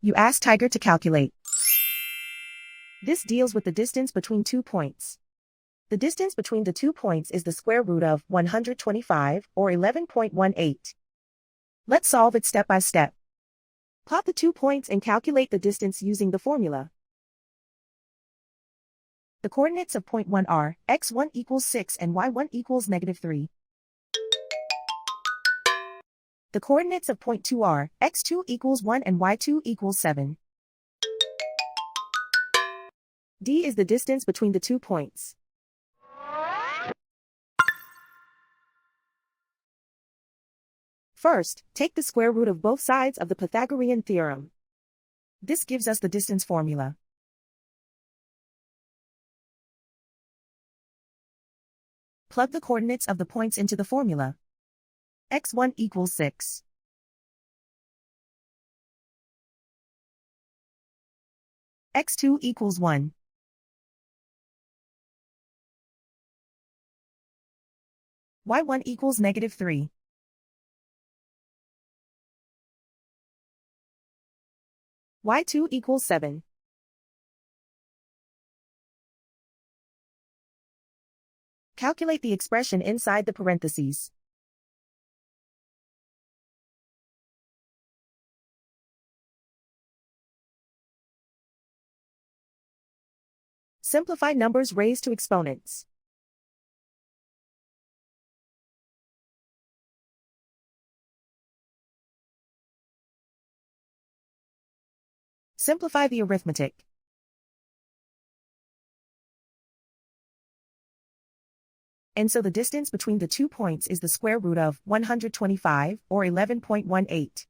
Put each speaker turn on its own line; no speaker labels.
You ask Tiger to calculate. This deals with the distance between 2 points. The distance between the 2 points is the square root of 125, or 11.18. Let's solve it step by step. Plot the 2 points and calculate the distance using the formula. The coordinates of point 1 are x1 equals 6 and y1 equals -3. The coordinates of point 2 are x2 equals 1 and y2 equals 7. D is the distance between the 2 points. First, take the square root of both sides of the Pythagorean theorem. This gives us the distance formula. Plug the coordinates of the points into the formula. x1 equals 6. x2 equals 1. y1 equals -3. y2 equals 7. Calculate the expression inside the parentheses. Simplify numbers raised to exponents. Simplify the arithmetic. And so the distance between the 2 points is the square root of 125, or 11.18.